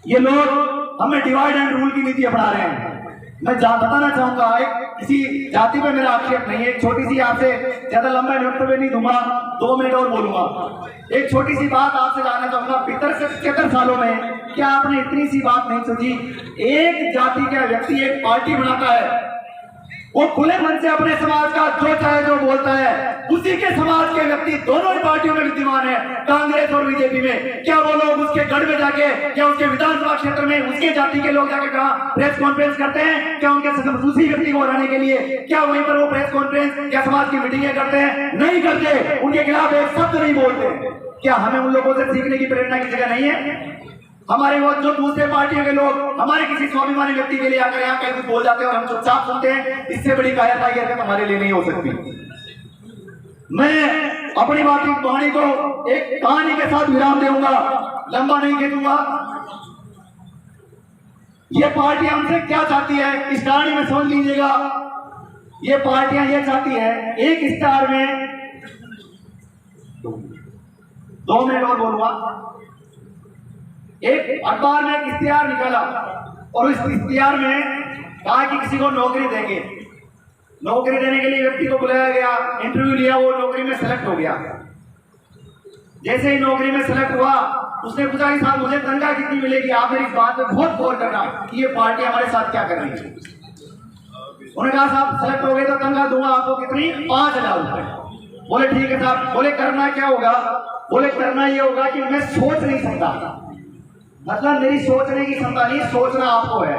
ये लोग हमें डिवाइड एंड रूल की नीति अपना रहे हैं। मैं बताना चाहूंगा, एक किसी जाति पे मेरा आक्षेप नहीं है, एक छोटी सी आपसे, ज्यादा लंबा वक्तव्य नहीं दूंगा, 2 मिनट और बोलूंगा। एक छोटी सी बात आपसे जानना चाहूंगा, 75 सालों में क्या आपने इतनी सी बात नहीं सोची? एक जाति का व्यक्ति एक पार्टी बनाता है, वो खुले मन से अपने समाज का जो चाहे जो बोलता है, उसी के समाज के व्यक्ति दोनों ही पार्टियों में विद्यमान है, कांग्रेस और बीजेपी में। क्या वो लोग उसके गढ़ में जाके या उसके विधानसभा क्षेत्र में उसके जाति के लोग जाके कहा प्रेस कॉन्फ्रेंस करते हैं? क्या उनके उसी व्यक्ति को हराने के लिए क्या वहीं पर वो प्रेस कॉन्फ्रेंस या समाज की मीटिंगें करते हैं? नहीं करते, उनके खिलाफ एक शब्द नहीं बोलते। क्या हमें उन लोगों से सीखने की प्रेरणा की जगह नहीं है? हमारे वो जो दूसरे पार्टियों के लोग हमारे किसी स्वाभिमानी व्यक्ति के लिए आकर यहाँ कहीं कुछ बोल जाते हैं और हम चुपचाप सुनते हैं, इससे बड़ी कायरता की हरकत हमारे लिए नहीं हो सकती। मैं अपनी वाणी को एक कहानी के साथ विराम दूंगा, लंबा नहीं खींचूंगा। ये पार्टी हमसे क्या चाहती है इस कहानी में समझ लीजिएगा। ये पार्टियां ये चाहती है, एक स्टार में 2 मिनट और बोलूंगा। एक अखबार में एक इश्तिहार निकाला और इस इश्तिहार में कहा कि किसी को नौकरी देंगे। नौकरी देने के लिए व्यक्ति को बुलाया गया, इंटरव्यू लिया, वो नौकरी में सेलेक्ट हो गया। जैसे ही नौकरी में सेलेक्ट हुआ, उसने पूछा कि साहब मुझे तनख्वाह कितनी मिलेगी? आप मेरी इस बात पे बहुत गौर करना कि ये पार्टी हमारे साथ क्या कर रही है। उन्होंने कहा साहब सेलेक्ट हो गए तो तनख्वाह दूंगा आपको कितनी? 5,000 रुपए। बोले ठीक है साहब। बोले करना क्या होगा? बोले करना ये होगा कि मैं सोच नहीं सकता, मतलब मेरी सोचने की क्षमता नहीं, सोचना आपको है।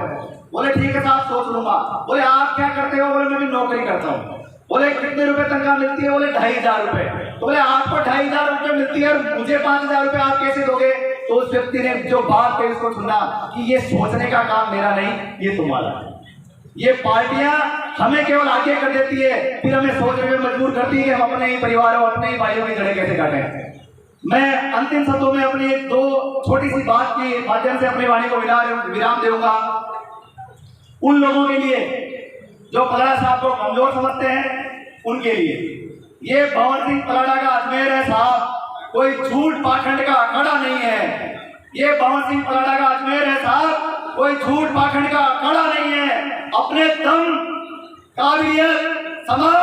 बोले ठीक है साहब सोच लूंगा। बोले आप क्या करते हो? बोले मैं भी नौकरी करता हूँ। बोले कितने रुपए तनख्वाह मिलती है? बोले 2,500 रुपए। तो बोले आपको 2,500 रुपए मिलती है, मुझे 5,000 रुपए आप कैसे दोगे? तो उस व्यक्ति ने जो बात कही उसको सुना कि ये सोचने का काम मेरा नहीं, ये तुम्हारा है। ये पार्टियां हमें केवल आगे कर देती है, फिर हमें सोचने में मजबूर करती है कि हम अपने ही परिवारों, अपने ही भाइयों की जड़ें कैसे काटें। मैं अंतिम शब्दों में अपनी 2 छोटी सी बात के माध्यम से अपनी वाणी को विराम दूंगा। उन लोगों के लिए जो पलाड़ा साहब को कमजोर समझते हैं, उनके लिए ये भवन सिंह पलाड़ा का अजमेर है साहब, कोई झूठ पाखंड का अखाड़ा नहीं है। ये भवन सिंह पलाड़ा का अजमेर है साहब, कोई झूठ पाखंड का अखाड़ा नहीं है। अपने दम, काबिलियत, समझ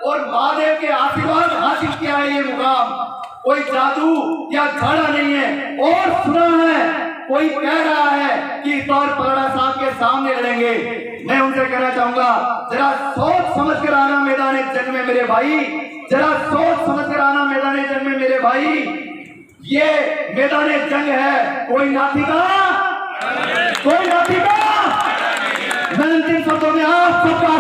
और महादेव के आशीर्वाद हासिल किया है ये मुकाम। कोई जादू या झाड़ा नहीं है। और सुना है कोई कह रहा है कि इस बार पलाड़ा साहब के सामने लड़ेंगे। मैं उनसे कहना चाहूंगा, जरा सोच समझ कर आना मैदान जंग में मेरे भाई, जरा सोच समझ कर आना मैदान जंग में मेरे भाई। ये मैदान जंग है, कोई नाथिका, कोई नाथिका। मैं अंतिम शब्दों में आप सबका